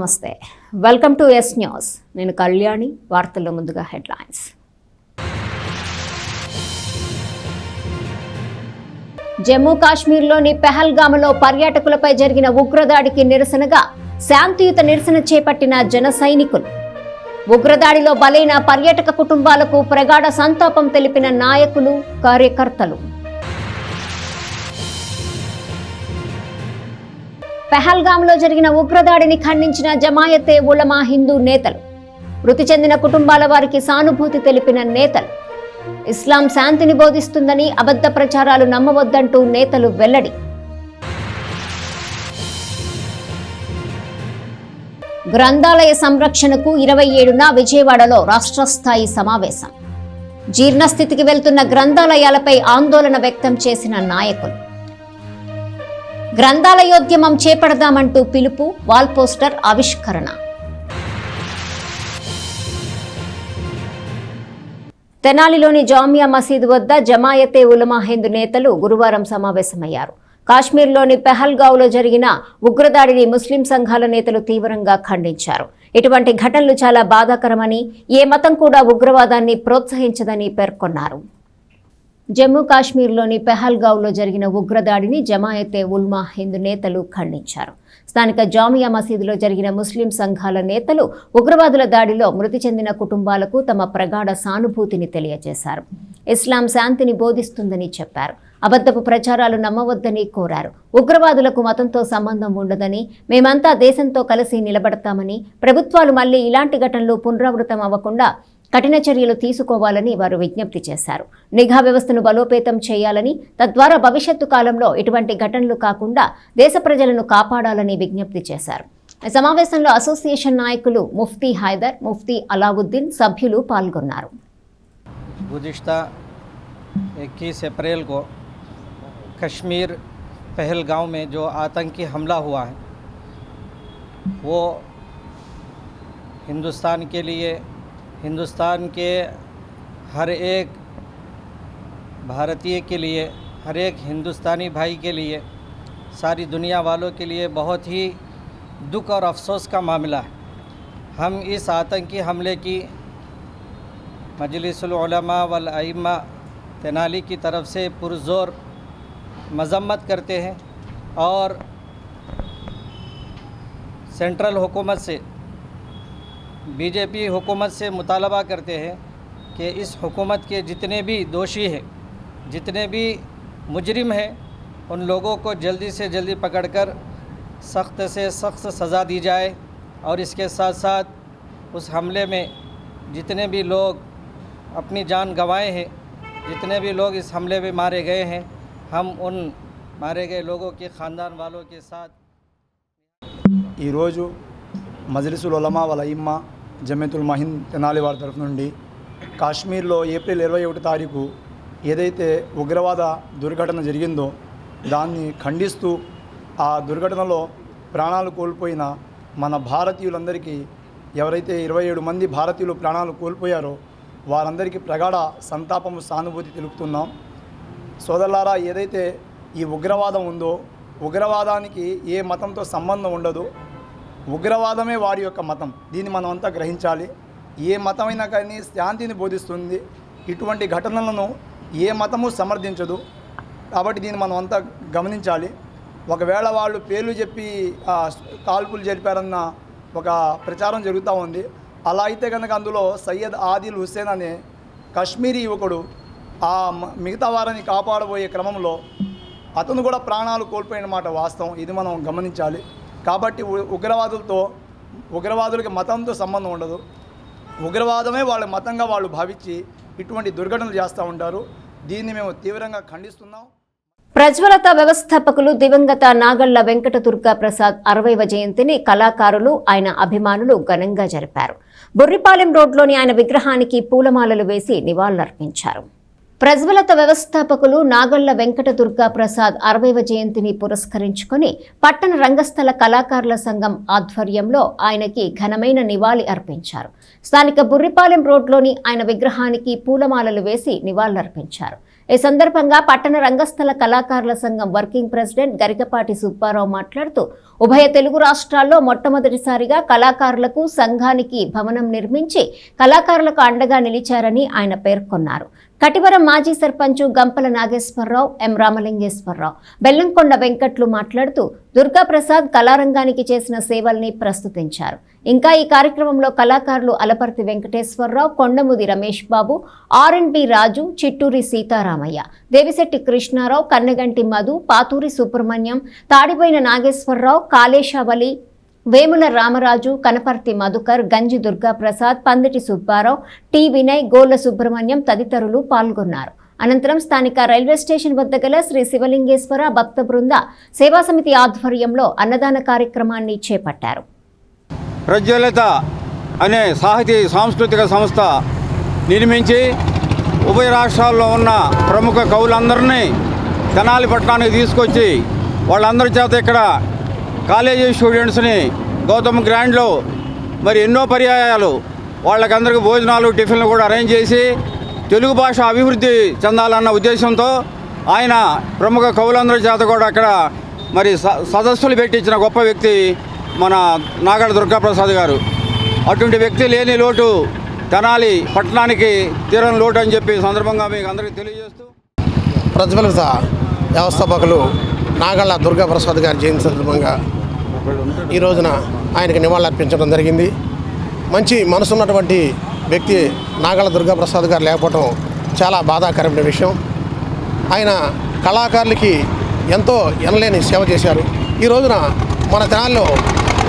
నమస్తే, welcome to yes news. నేను కళ్యాణి. వార్తల్లో ముందుగా హెడ్లైన్స్. జమ్మూ కాశ్మీర్లోని పెహల్గామ్లో పర్యాటకులపై జరిగిన ఉగ్రదాడికి నిరసనగా శాంతియుత నిరసన చేపట్టిన జన సైనికులు. ఉగ్రదాడిలో బలైన పర్యాటక కుటుంబాలకు ప్రగాఢ సంతాపం తెలిపిన నాయకులు, కార్యకర్తలు. పెహల్గామ్లో జరిగిన ఉగ్రదాడిని ఖండించిన జమాయతే ఉలమా హిందూ నేతలు. మృతి చెందిన కుటుంబాల వారికి సానుభూతి తెలిపిన నేతలు. ఇస్లాం శాంతిని బోధిస్తుందని అబద్ధ ప్రచారాలు నమ్మవద్దంటూ నేతలు వెల్లడి. గ్రంథాలయ సంరక్షణకు 27న విజయవాడలో రాష్ట్ర స్థాయి సమావేశం. జీర్ణస్థితికి వెళ్తున్న గ్రంథాలయాలపై ఆందోళన వ్యక్తం చేసిన నాయకులు. గ్రంథాలయోద్యమం చేపడదామంటూ పిలుపు, వాల్ పోస్టర్ ఆవిష్కరణ. తెనాలిలోని జామియా మసీదు వద్ద జమాయతే ఉలమా హింద్ నేతలు గురువారం సమావేశమయ్యారు. కాశ్మీర్లోని పెహల్గావ్లో జరిగిన ఉగ్రదాడిని ముస్లిం సంఘాల నేతలు తీవ్రంగా ఖండించారు. ఇటువంటి ఘటనలు చాలా బాధాకరమని, ఏ మతం కూడా ఉగ్రవాదాన్ని ప్రోత్సహించదని పేర్కొన్నారు. జమ్మూ కాశ్మీర్లోని పెహల్గావ్లో జరిగిన ఉగ్రదాడిని జమాయతే ఉల్మా హింద్ నేతలు ఖండించారు. స్థానిక జామియా మసీదులో జరిగిన ముస్లిం సంఘాల నేతలు ఉగ్రవాదుల దాడిలో మృతి చెందిన కుటుంబాలకు తమ ప్రగాఢ సానుభూతిని తెలియజేశారు. ఇస్లాం శాంతిని బోధిస్తుందని చెప్పారు. అబద్ధపు ప్రచారాలు నమ్మవద్దని కోరారు. ఉగ్రవాదులకు మతంతో సంబంధం ఉండదని, మేమంతా దేశంతో కలిసి నిలబడతామని, ప్రభుత్వాలు మళ్లీ ఇలాంటి ఘటనలు పునరావృతం అవ్వకుండా కఠిన చర్యలు తీసుకోవాలని వారు విజ్ఞప్తి చేశారు. నిఘా వ్యవస్థను బలోపేతం చేయాలని, తద్వారా భవిష్యత్తు కాలంలో ఇటువంటి ఘటనలు కాకుండా దేశ ప్రజలను కాపాడాలని విజ్ఞప్తి చేశారు. ఈ సమావేశంలో అసోసియేషన్ నాయకులు ముఫ్తీ హైదర్, ముఫ్తీ అలావుద్దీన్ సభ్యులు పాల్గొన్నారు. गुज़िश्ता 21 अप्रैल को कश्मीर पहलगाम में जो आतंकी हमला हुआ है वो हिंदुस्तान के लिए, हिंदुस्तान के हर एक भारतीय के लिए, हर एक हिंदुस्तानी भाई के लिए, सारी दुनिया वालों के लिए बहुत ही दुख और अफसोस का मामला है। हम इस आतंकी हमले की मजलिसुल उलमा वल अइम्मा तेनाली की तरफ से पुरज़ोर मज़म्मत करते हैं और सेंट्रल हुकूमत से, बीजेपी हुकूमत से मुतालबा करते हैं कि इस हुकूमत के जितने भी दोषी हैं, जितने भी मुजरिम हैं, उन लोगों को जल्दी से जल्दी पकड़कर सख्त से सख्त सज़ा दी जाए। और इसके साथ साथ उस हमले में जितने भी लोग अपनी जान गंवाए हैं, जितने भी लोग इस हमले में मारे गए हैं, हम उन मारे गए लोगों के ख़ानदान वालों के साथ ఈరోజు మజ్లిసుల్ ఉలమా వల్ అయిమ్మా జమయతుల్ మహింద్ తెనాలి వారి తరఫు నుండి కాశ్మీర్లో ఏప్రిల్ 21 తారీఖు ఏదైతే ఉగ్రవాద దుర్ఘటన జరిగిందో దాన్ని ఖండిస్తూ, ఆ దుర్ఘటనలో ప్రాణాలు కోల్పోయిన మన భారతీయులందరికీ, ఎవరైతే 27 మంది భారతీయులు ప్రాణాలు కోల్పోయారో వారందరికీ ప్రగాఢ సంతాపము, సానుభూతి తెలుపుతున్నాం. సోదరులారా, ఏదైతే ఈ ఉగ్రవాదం ఉందో, ఉగ్రవాదానికి ఏ మతంతో సంబంధం ఉండదు. ఉగ్రవాదమే వారి యొక్క మతం. దీన్ని మనం అంతా గ్రహించాలి. ఏ మతమైనా కానీ శాంతిని బోధిస్తుంది. ఇటువంటి ఘటనలను ఏ మతము సమర్థించదు. కాబట్టి దీన్ని మనం అంతా గమనించాలి. ఒకవేళ వాళ్ళు పేర్లు చెప్పి కాల్పులు జరిపారన్న ఒక ప్రచారం జరుగుతూ ఉంది. అలా అయితే కనుక అందులో సయ్యద్ ఆదిల్ హుస్సేన్ అనే కశ్మీరీ యువకుడు ఆ మిగతా వారిని కాపాడబోయే క్రమంలో అతను కూడా ప్రాణాలు కోల్పోయిన మాట వాస్తవం. ఇది మనం గమనించాలి. కాబట్టి ఉగ్రవాదులకి మతంతో సంబంధం ఉండదు. ఉగ్రవాదమే వాళ్ళ మతంగా వాళ్ళు భావించి ఇటువంటి దుర్ఘటనలు చేస్తూ ఉంటారు. దీన్ని మేము తీవ్రంగా ఖండిస్తున్నాం. ప్రజ్వలత వ్యవస్థాపకులు దివంగత నాగళ్ల వెంకట దుర్గా ప్రసాద్ 60వ జయంతిని కళాకారులు, ఆయన అభిమానులు ఘనంగా జరిపారు. బుర్రిపాలెం రోడ్లోని ఆయన విగ్రహానికి పూలమాలలు వేసి నివాళులర్పించారు. ప్రజ్వలత వ్యవస్థాపకులు నాగళ్ల వెంకట దుర్గా ప్రసాద్ 60వ జయంతిని పురస్కరించుకుని పట్టణ రంగస్థల కళాకారుల సంఘం ఆధ్వర్యంలో ఆయనకి ఘనమైన నివాళి అర్పించారు. స్థానిక బుర్రిపాలెం రోడ్లోని ఆయన విగ్రహానికి పూలమాలలు వేసి నివాళులర్పించారు. ఈ సందర్భంగా పట్టణ రంగస్థల కళాకారుల సంఘం వర్కింగ్ ప్రెసిడెంట్ గరికపాటి సుబ్బారావు మాట్లాడుతూ ఉభయ తెలుగు రాష్ట్రాల్లో మొట్టమొదటిసారిగా కళాకారులకు సంఘానికి భవనం నిర్మించి కళాకారులకు అండగా నిలిచారని ఆయన పేర్కొన్నారు. కటివరం మాజీ సర్పంచ్ గంపల నాగేశ్వరరావు, ఎం రామలింగేశ్వరరావు, బెల్లంకొండ వెంకట్లు మాట్లాడుతూ దుర్గాప్రసాద్ కళారంగానికి చేసిన సేవల్ని ప్రస్తుతించారు. ఇంకా ఈ కార్యక్రమంలో కళాకారులు అలపర్తి వెంకటేశ్వరరావు, కొండముది రమేష్ బాబు, ఆర్ఎన్బి రాజు, చిట్టూరి సీతారామయ్య, దేవిశెట్టి కృష్ణారావు, కన్నగంటి మధు, పాతూరి సుబ్రహ్మణ్యం, తాడిపోయిన నాగేశ్వరరావు, కాళేశావలి, వేముల రామరాజు, కనపర్తి మధుకర్, గంజి దుర్గాప్రసాద్, పందిటి సుబ్బారావు, టి వినయ్, గోళ్ల సుబ్రహ్మణ్యం తదితరులు పాల్గొన్నారు. అనంతరం స్థానిక రైల్వే స్టేషన్ వద్ద గల శ్రీ శివలింగేశ్వర భక్త బృంద సేవా సమితి ఆధ్వర్యంలో అన్నదాన కార్యక్రమాన్ని చేపట్టారు. ప్రజ్వలిత అనే సాంస్కృతిక సంస్థ నిర్మించి ఉభయ రాష్ట్రాల్లో ఉన్న ప్రముఖ కవులందరినీ తెనాలి పట్టణానికి తీసుకొచ్చి వాళ్ళందరి చేత ఇక్కడ కాలేజీ స్టూడెంట్స్ని గౌతమ్ గ్రాండ్లో మరి ఎన్నో పర్యాయాలు వాళ్ళకందరికీ భోజనాలు టిఫిన్లు కూడా అరేంజ్ చేసి తెలుగు భాష అభివృద్ధి చెందాలన్న ఉద్దేశంతో ఆయన ప్రముఖ కవులందరి చేత కూడా అక్కడ మరి సదస్సులు పెట్టించిన గొప్ప వ్యక్తి మన నాగళ్ళ దుర్గాప్రసాద్ గారు. అటువంటి వ్యక్తి లేని లోటు తెనాలి పట్టణానికి తీరని లోటు అని చెప్పి సందర్భంగా మీకు అందరికీ తెలియజేస్తూ ప్రజ్వలిత వ్యవస్థాపకులు నాగళ్ళ దుర్గాప్రసాద్ గారి జయంతి సందర్భంగా ఈ రోజున ఆయనకి నివాళులర్పించడం జరిగింది. మంచి మనసున్నటువంటి వ్యక్తి నాగళ్ళ దుర్గాప్రసాద్ గారు లేకపోవడం చాలా బాధాకరమైన విషయం. ఆయన కళాకారులకి ఎంతో ఎనలేని సేవ చేశారు. ఈ రోజున మన తెనాలిలో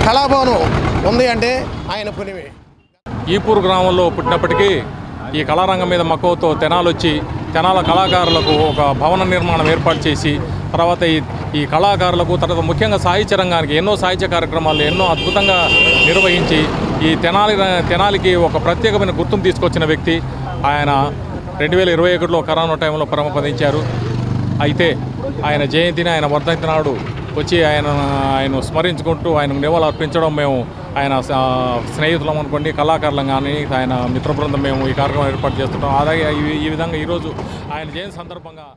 కళాభవనం ఉంది అంటే ఆయన పుణ్యమే. ఈపూర్ గ్రామంలో పుట్టినప్పటికీ ఈ కళారంగం మీద మక్కువతో తెనాలి వచ్చి తెనాల కళాకారులకు ఒక భవన నిర్మాణం ఏర్పాటు చేసి తర్వాత ఈ కళాకారులకు తర్వాత ముఖ్యంగా సాహిత్య రంగానికి ఎన్నో సాహిత్య కార్యక్రమాలు ఎన్నో అద్భుతంగా నిర్వహించి ఈ తెనాలికి ఒక ప్రత్యేకమైన గుర్తింపు తీసుకొచ్చిన వ్యక్తి ఆయన. 2021లో కరోనా టైంలో పరమపదించారు. అయితే ఆయన జయంతిని ఆయన వర్ధంతి నాడు వచ్చి ఆయన స్మరించుకుంటూ ఆయనకు నివాళులు అర్పించడం మేము ఆయన స్నేహితులం అనుకోండి కళాకారులం కానీ ఆయన మిత్ర బృందం మేము ఈ కార్యక్రమం ఏర్పాటు చేస్తుంటాం. అలాగే ఈ విధంగా ఈరోజు ఆయన జయంతి సందర్భంగా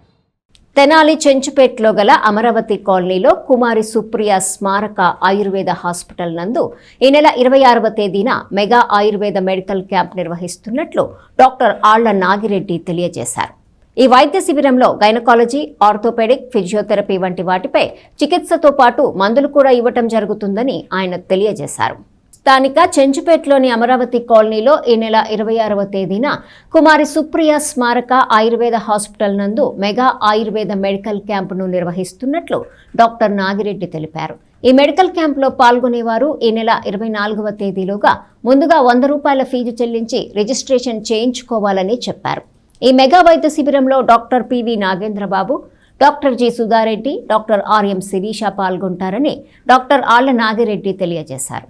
తెనాలి చెంచుపేటలో గల అమరావతి కాలనీలో కుమారి సుప్రియ స్మారక ఆయుర్వేద హాస్పిటల్ నందు ఈ నెల 26వ తేదీన మెగా ఆయుర్వేద మెడికల్ క్యాంప్ నిర్వహిస్తున్నట్లు డాక్టర్ ఆళ్ల నాగిరెడ్డి తెలియజేశారు. ఈ వైద్య శిబిరంలో గైనకాలజీ, ఆర్థోపెడిక్, ఫిజియోథెరపీ వంటి వాటిపై చికిత్సతో పాటు మందులు కూడా ఇవ్వటం జరుగుతుందని ఆయన తెలియజేశారు. స్థానిక చెంచుపేటలోని అమరావతి కాలనీలో ఈ నెల 26వ తేదీన కుమారి సుప్రియ స్మారక ఆయుర్వేద హాస్పిటల్ నందు మెగా ఆయుర్వేద మెడికల్ క్యాంపును నిర్వహిస్తున్నట్లు డాక్టర్ నాగిరెడ్డి తెలిపారు. ఈ మెడికల్ క్యాంపులో పాల్గొనేవారు ఈ నెల 24వ తేదీలోగా ముందుగా 100 రూపాయల ఫీజు చెల్లించి రిజిస్ట్రేషన్ చేయించుకోవాలని చెప్పారు. ఈ మెగా వైద్య శిబిరంలో doctor PV Nagendra Babu, doctor G Sudha Reddy, doctor RM Sirisha పాల్గొంటారని డాక్టర్ ఆళ్ల నాగిరెడ్డి తెలియజేశారు.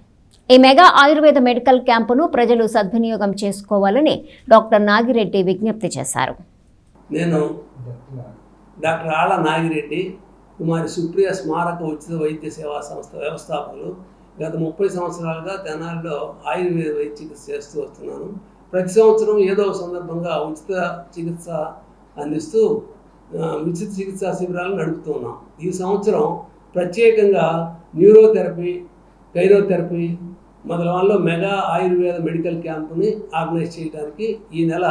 ఈ మెగా ఆయుర్వేద మెడికల్ క్యాంపును ప్రజలు సద్వినియోగం చేసుకోవాలని డాక్టర్ నాగిరెడ్డి విజ్ఞప్తి చేశారు. నేను డాక్టర్ ఆళ్ల నాగిరెడ్డి, కుమారి సుప్రియ స్మారక ఉచిత వైద్య సేవా సంస్థ వ్యవస్థాపకులు. గత 30 సంవత్సరాలుగా తెనాలిలో ఆయుర్వేద వైద్య చికిత్స చేస్తూ వస్తున్నాను. ప్రతి సంవత్సరం ఏదో సందర్భంగా ఉచిత చికిత్స అందిస్తూ ఉచిత చికిత్సా శిబిరాలను నడుపుతూ ఉన్నాం. ఈ సంవత్సరం ప్రత్యేకంగా న్యూరోథెరపీ, కైరోథెరపీ మొదలైనలో మెగా ఆయుర్వేద మెడికల్ క్యాంపుని ఆర్గనైజ్ చేయడానికి ఈ నెల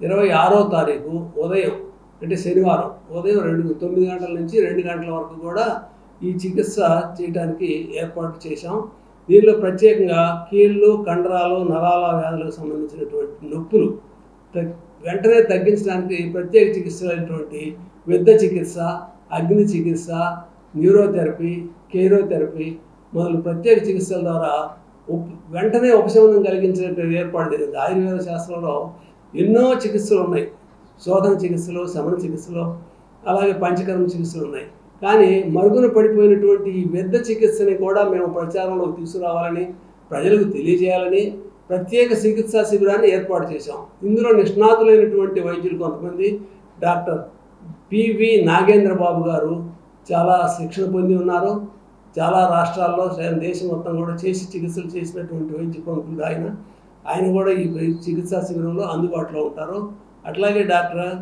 26వ తారీఖు ఉదయం అంటే శనివారం ఉదయం 9 గంటల నుంచి 2 గంటల వరకు కూడా ఈ చికిత్స చేయడానికి ఏర్పాటు చేశాం. దీనిలో ప్రత్యేకంగా కీళ్ళు, కండరాలు, నరాల వ్యాధులకు సంబంధించినటువంటి నొప్పులు వెంటనే తగ్గించడానికి ప్రత్యేక చికిత్సలైనటువంటి విద్య చికిత్స, అగ్ని చికిత్స, న్యూరోథెరపీ, కైరోథెరపీ మొదలు ప్రత్యేక చికిత్సల ద్వారా వెంటనే ఉపశమనం కలిగించేటువంటి ఏర్పాటు జరిగింది. ఆయుర్వేద శాస్త్రంలో ఎన్నో చికిత్సలు ఉన్నాయి. శోధన చికిత్సలు, శమన చికిత్సలు, అలాగే పంచకర్మ చికిత్సలు ఉన్నాయి. కానీ మరుగున పడిపోయినటువంటి ఈ పెద్ద చికిత్సని కూడా మేము ప్రచారంలోకి తీసుకురావాలని, ప్రజలకు తెలియజేయాలని ప్రత్యేక చికిత్సా శిబిరాన్ని ఏర్పాటు చేశాం. ఇందులో నిష్ణాతులైనటువంటి వైద్యులు కొంతమంది డాక్టర్ పివి నాగేంద్రబాబు గారు చాలా శిక్షణ పొంది ఉన్నారు. చాలా రాష్ట్రాల్లో దేశం మొత్తం కూడా చికిత్సలు చేసినటువంటి వైద్య ప్రముఖుడు ఆయన కూడా ఈ చికిత్సా శిబిరంలో అందుబాటులో ఉంటారు. అట్లాగే డాక్టర్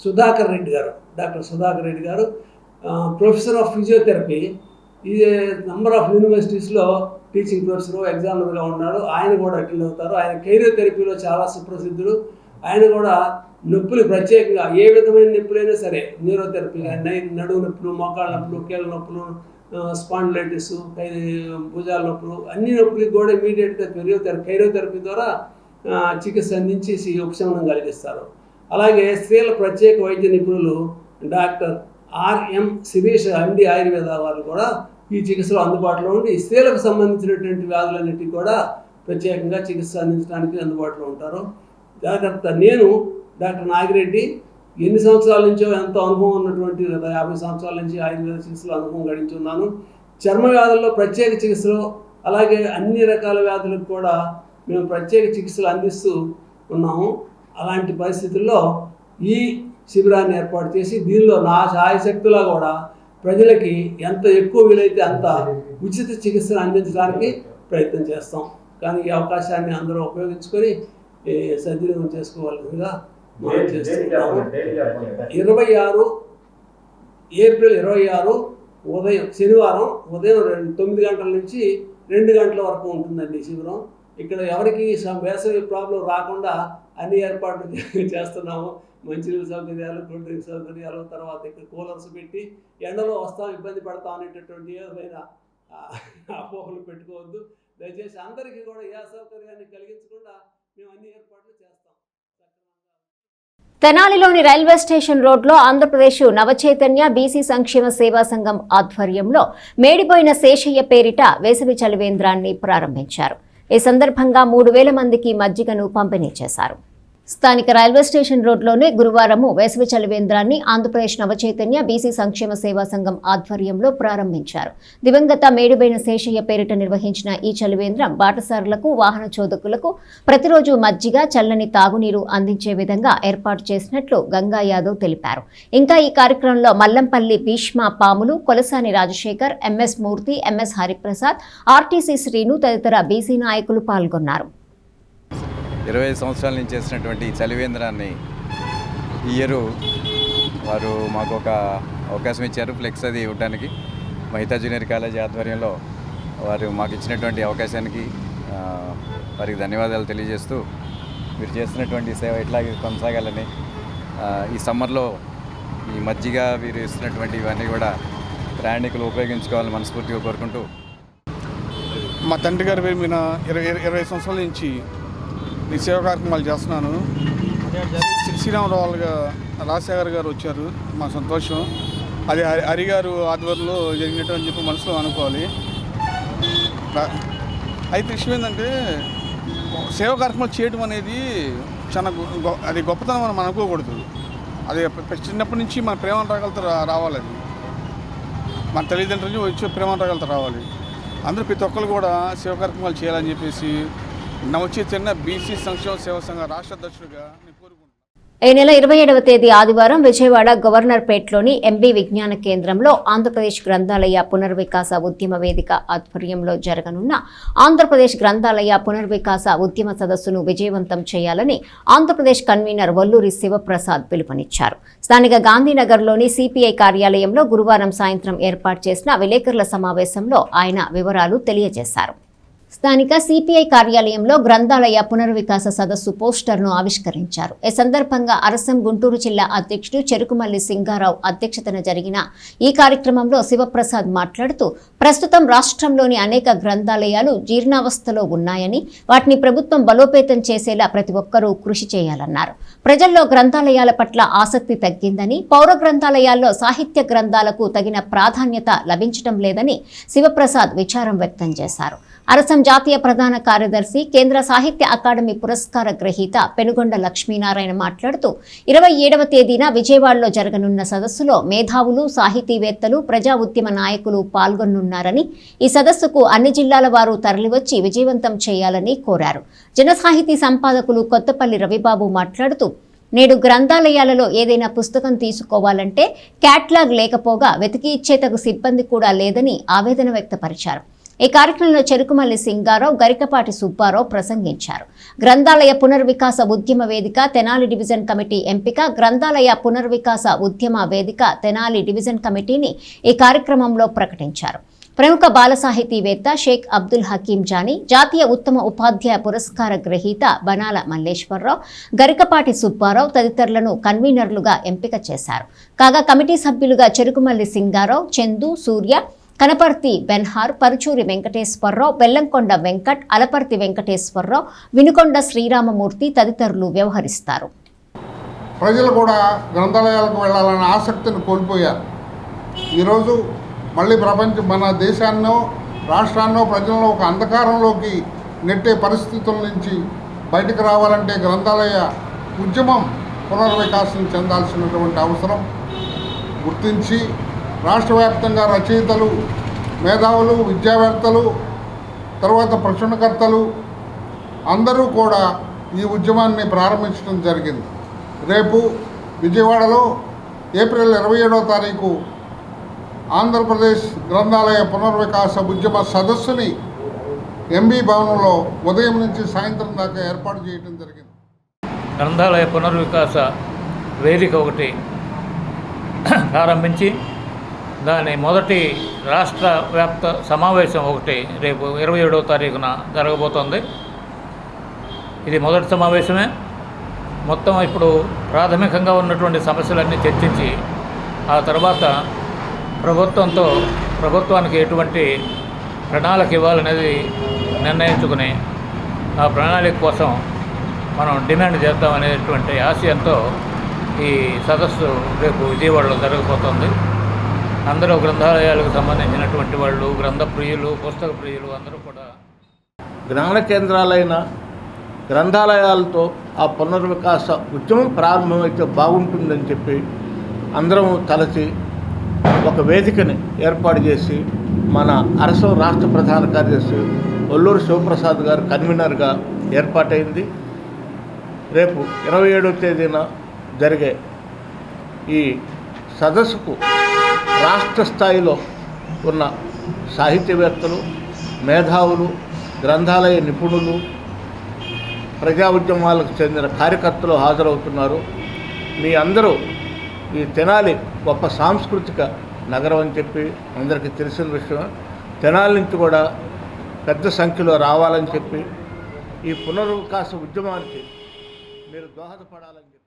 సుధాకర్ రెడ్డి గారు, డాక్టర్ సుధాకర్ రెడ్డి గారు ప్రొఫెసర్ ఆఫ్ ఫిజియోథెరపీ. ఈ నంబర్ ఆఫ్ యూనివర్సిటీస్లో టీచింగ్ ప్రొఫెసర్ ఎగ్జామినర్గా ఉన్నాడు. ఆయన కూడా అటెండ్ అవుతారు. ఆయన కెరియోథెరపీలో చాలా సుప్రసిద్ధుడు. ఆయన కూడా నొప్పులు ప్రత్యేకంగా ఏ విధమైన నొప్పులైనా సరే, న్యూరోథెరపీ, నడుము నొప్పులు, మోకాళ్ళ నొప్పులు, కీళ్ళ నొప్పులు, స్పాండిలైటిస్, భుజాల నొప్పులు, అన్ని నొప్పులకి కూడా ఇమీడియట్గా కెరియోథెరపీ ద్వారా చికిత్స అందించేసి ఉపశమనం కలిగిస్తారు. అలాగే స్త్రీల ప్రత్యేక వైద్య నిపుణులు doctor RM Sirish MD Ayurveda వారు కూడా ఈ చికిత్సలో అందుబాటులో ఉండి స్త్రీలకు సంబంధించినటువంటి వ్యాధులన్నిటికీ కూడా ప్రత్యేకంగా చికిత్స అందించడానికి అందుబాటులో ఉంటారు. జాగ్రత్త. నేను డాక్టర్ నాగిరెడ్డి ఎన్ని సంవత్సరాల నుంచో ఎంతో అనుభవం ఉన్నటువంటి 50 సంవత్సరాల నుంచి ఆయుర్వేద చికిత్సలో అనుభవం గడించున్నాను. చర్మ వ్యాధుల్లో ప్రత్యేక చికిత్సలు, అలాగే అన్ని రకాల వ్యాధులకు కూడా మేము ప్రత్యేక చికిత్సలు అందిస్తూ ఉన్నాము. అలాంటి పరిస్థితుల్లో ఈ శిబిరాన్ని ఏర్పాటు చేసి దీనిలో నా శాయశక్తులా కూడా ప్రజలకి ఎంత ఎక్కువ వీలైతే అంత ఉచిత చికిత్సను అందించడానికి ప్రయత్నం చేస్తాం. కానీ ఈ అవకాశాన్ని అందరూ ఉపయోగించుకొని సద్వినియోగం చేసుకోవాల్సిందిగా మనం చేస్తున్నాము. 26 ఏప్రిల్ 26 ఉదయం శనివారం ఉదయం 9 గంటల నుంచి 2 గంటల వరకు ఉంటుందండి శిబిరం. ఇక్కడ ఎవరికి వేసవి ప్రాబ్లం రాకుండా అన్ని ఏర్పాట్లు చేస్తున్నాము. మంచినీళ్ళ సౌకర్యాలు, కూల్ డ్రింక్ సౌకర్యాలు, తర్వాత ఇక్కడ కూలర్స్ పెట్టి ఎండలో వస్తాం, ఇబ్బంది పడతాం అనేటటువంటి ఏదైనా అపోహలు పెట్టుకోవద్దు. దయచేసి అందరికీ కూడా ఏ అసౌకర్యాన్ని కలిగించకుండా మేము అన్ని ఏర్పాట్లు చేస్తాం. తెనాలిలోని రైల్వే స్టేషన్ రోడ్లో ఆంధ్రప్రదేశ్ నవచైతన్య బీసీ సంక్షేమ సేవా సంఘం ఆధ్వర్యంలో మేడిపోయిన శేషయ్య పేరిట వేసవి చలివేంద్రాన్ని ప్రారంభించారు. ఈ సందర్భంగా 3000 మందికి మజ్జిగను పంపిణీ చేశారు. స్థానిక రైల్వే స్టేషన్ రోడ్లోనే గురువారం వేసవి చలివేంద్రాన్ని ఆంధ్రప్రదేశ్ నవచైతన్య బీసీ సంక్షేమ సేవా సంఘం ఆధ్వర్యంలో ప్రారంభించారు. దివంగత మేడిబైన శేషయ్య పేరిట నిర్వహించిన ఈ చలివేంద్రం బాటసారులకు, వాహన చోదకులకు ప్రతిరోజు మజ్జిగ, చల్లని తాగునీరు అందించే విధంగా ఏర్పాటు చేసినట్లు గంగా యాదవ్ తెలిపారు. ఇంకా ఈ కార్యక్రమంలో మల్లంపల్లి భీష్మ పాములు, కొలసాని రాజశేఖర్, MS మూర్తి, MS హరిప్రసాద్, RTC శ్రీను తదితర బీసీ నాయకులు పాల్గొన్నారు. 25 సంవత్సరాల నుంచి చేసినటువంటి చలివేంద్రాన్ని ఈ ఇయర్ వారు మాకు ఒక అవకాశం ఇచ్చారు, ఫ్లెక్స్ అది ఇవ్వడానికి. మహితా జూనియర్ కాలేజీ ఆధ్వర్యంలో వారు మాకు ఇచ్చినటువంటి అవకాశానికి వారికి ధన్యవాదాలు తెలియజేస్తూ, మీరు చేస్తున్నటువంటి సేవ ఇట్లాగే కొనసాగాలని, ఈ సమ్మర్లో ఈ మజ్జిగ వీరు ఇస్తున్నటువంటి ఇవన్నీ కూడా ప్రయాణికులు ఉపయోగించుకోవాలని మనస్ఫూర్తిగా కోరుకుంటూ, మా తండ్రి గారి పేరు మీద 20 సంవత్సరాల నుంచి ఈ సేవా కార్యక్రమాలు చేస్తున్నాను. శ్రీరామరావు రాజశేఖర్ గారు వచ్చారు, మా సంతోషం. అది హరి గారు ఆధ్వర్యంలో జరిగినట్టు అని చెప్పి మనసులో అనుకోవాలి. అయితే విషయం ఏంటంటే, సేవా కార్యక్రమాలు చేయడం అనేది చాలా అది గొప్పతనం మనం అనుకోకూడదు. అది చిన్నప్పటి నుంచి మన ప్రేమానురాగాలతో రావాలి. అది మన తల్లిదండ్రుల నుంచి వచ్చే ప్రేమానురాగాలతో రావాలి. అందరూ ప్రతి ఒక్కరు కూడా సేవా కార్యక్రమాలు చేయాలని చెప్పేసి నవచైతన్య బీసీ సంక్షేమ సేవా సంఘ రాష్ట్ర అధ్యక్షుడిగా నేను కోరుకుంటున్నాను. ఈ నెల 27వ తేదీ ఆదివారం విజయవాడ గవర్నర్పేట్లోని MB విజ్ఞాన కేంద్రంలో ఆంధ్రప్రదేశ్ గ్రంథాలయ పునర్వికాస ఉద్యమ వేదిక ఆధ్వర్యంలో జరగనున్న ఆంధ్రప్రదేశ్ గ్రంథాలయ పునర్వికాస ఉద్యమ సదస్సును విజయవంతం చేయాలని ఆంధ్రప్రదేశ్ కన్వీనర్ వల్లూరి శివప్రసాద్ పిలుపునిచ్చారు. స్థానిక గాంధీనగర్లోని CPI కార్యాలయంలో గురువారం సాయంత్రం ఏర్పాటు చేసిన విలేకరుల సమావేశంలో ఆయన వివరాలు తెలియజేశారు. స్థానిక CPI కార్యాలయంలో గ్రంథాలయ పునర్వికాస సదస్సు పోస్టర్ను ఆవిష్కరించారు. ఈ సందర్భంగా అరసం గుంటూరు జిల్లా అధ్యక్షుడు చెరుకుమల్లి సింగారావు అధ్యక్షతన జరిగిన ఈ కార్యక్రమంలో శివప్రసాద్ మాట్లాడుతూ, ప్రస్తుతం రాష్ట్రంలోని అనేక గ్రంథాలయాలు జీర్ణావస్థలో ఉన్నాయని, వాటిని ప్రభుత్వం బలోపేతం చేసేలా ప్రతి ఒక్కరూ కృషి చేయాలన్నారు. ప్రజల్లో గ్రంథాలయాల పట్ల ఆసక్తి తగ్గిందని, పౌర గ్రంథాలయాల్లో సాహిత్య గ్రంథాలకు తగిన ప్రాధాన్యత లభించడం లేదని శివప్రసాద్ విచారం వ్యక్తం చేశారు. అరసం జాతీయ ప్రధాన కార్యదర్శి, కేంద్ర సాహిత్య అకాడమీ పురస్కార గ్రహీత పెనుగొండ లక్ష్మీనారాయణ మాట్లాడుతూ, 27వ తేదీన విజయవాడలో జరగనున్న సదస్సులో మేధావులు, సాహితీవేత్తలు, ప్రజా ఉద్యమ నాయకులు పాల్గొనున్నారని, ఈ సదస్సుకు అన్ని జిల్లాల వారు తరలివచ్చి విజయవంతం చేయాలని కోరారు. జన సాహితీ సంపాదకులు కొత్తపల్లి రవిబాబు మాట్లాడుతూ, నేడు గ్రంథాలయాలలో ఏదైనా పుస్తకం తీసుకోవాలంటే క్యాట్లాగ్ లేకపోగా వెతికి ఇచ్చేతగు సిబ్బంది కూడా లేదని ఆవేదన వ్యక్తపరిచారు. ఈ కార్యక్రమంలో చెరుకుమల్లి సింగారావు, గరికపాటి సుబ్బారావు ప్రసంగించారు. గ్రంథాలయ పునర్వికాస ఉద్యమ వేదిక తెనాలి డివిజన్ కమిటీ ఎంపిక. గ్రంథాలయ పునర్వికాస ఉద్యమ వేదిక తెనాలి డివిజన్ కమిటీని ఈ కార్యక్రమంలో ప్రకటించారు. ప్రముఖ బాల సాహితీవేత్త షేక్ అబ్దుల్ హకీం జానీ, జాతీయ ఉత్తమ ఉపాధ్యాయ పురస్కార గ్రహీత బనాల మల్లేశ్వరరావు, గరికపాటి సుబ్బారావు తదితరులను కన్వీనర్లుగా ఎంపిక చేశారు. కాగా కమిటీ సభ్యులుగా చెరుకుమల్లి సింగారావు, చందు, సూర్య, కనపర్తి బెన్హార్, పరుచూరి వెంకటేశ్వరరావు, బెల్లంకొండ వెంకట్, అలపర్తి వెంకటేశ్వరరావు, వినుకొండ శ్రీరామమూర్తి తదితరులు వ్యవహరిస్తారు. ప్రజలు కూడా గ్రంథాలయాలకు వెళ్ళాలనే ఆసక్తిని కోల్పోయారు. ఈరోజు మళ్ళీ మన దేశాన్నో రాష్ట్రాన్నో ప్రజలను ఒక అంధకారంలోకి నెట్టే పరిస్థితుల నుంచి బయటకు రావాలంటే గ్రంథాలయ ఉద్యమం పునర్వికాసం చెందాల్సినటువంటి అవసరం గుర్తించి రాష్ట్ర వ్యాప్తంగా రచయితలు, మేధావులు, విద్యావేత్తలు, తర్వాత ప్రచురణకర్తలు అందరూ కూడా ఈ ఉద్యమాన్ని ప్రారంభించడం జరిగింది. రేపు విజయవాడలో ఏప్రిల్ 27వ తారీఖు ఆంధ్రప్రదేశ్ గ్రంథాలయ పునర్వికాస ఉద్యమ సదస్సుని ఎంబీ భవనంలో ఉదయం నుంచి సాయంత్రం దాకా ఏర్పాటు చేయడం జరిగింది. గ్రంథాలయ పునర్వికాస వేదిక ఒకటి ప్రారంభించి దాని మొదటి రాష్ట్ర వ్యాప్త సమావేశం ఒకటి రేపు 27వ తారీఖున జరగబోతోంది. ఇది మొదటి సమావేశమే. మొత్తం ఇప్పుడు ప్రాథమికంగా ఉన్నటువంటి సమస్యలన్నీ చర్చించి ఆ తర్వాత ప్రభుత్వానికి ఎటువంటి ప్రణాళిక ఇవ్వాలనేది నిర్ణయించుకుని ఆ ప్రణాళిక కోసం మనం డిమాండ్ చేద్దామనేటువంటి ఆశయంతో ఈ సదస్సు రేపు విజయవాడలో జరగబోతోంది. అందరూ గ్రంథాలయాలకు సంబంధించినటువంటి వాళ్ళు, గ్రంథ ప్రియులు, పుస్తక ప్రియులు అందరూ కూడా జ్ఞాన కేంద్రాలైన గ్రంథాలయాలతో ఆ పునర్వికాస ఉద్యమం ప్రారంభమైతే బాగుంటుందని చెప్పి అందరం తలచి ఒక వేదికని ఏర్పాటు చేసి మన అరసం రాష్ట్ర ప్రధాన కార్యదర్శి ఒల్లూరు శివప్రసాద్ గారు కన్వీనర్గా ఏర్పాటైంది. రేపు 27వ తేదీన జరిగే ఈ సదస్సుకు రాష్ట్ర స్థాయిలో ఉన్న సాహిత్యవేత్తలు, మేధావులు, గ్రంథాలయ నిపుణులు, ప్రజా ఉద్యమాలకు చెందిన కార్యకర్తలు హాజరవుతున్నారు. మీ అందరూ ఈ తెనాలి గొప్ప సాంస్కృతిక నగరం అని చెప్పి అందరికీ తెలిసిన విషయం. తెనాలి నుంచి కూడా పెద్ద సంఖ్యలో రావాలని చెప్పి ఈ పునర్వికాస ఉద్యమానికి మీరు దోహదపడాలని చెప్పి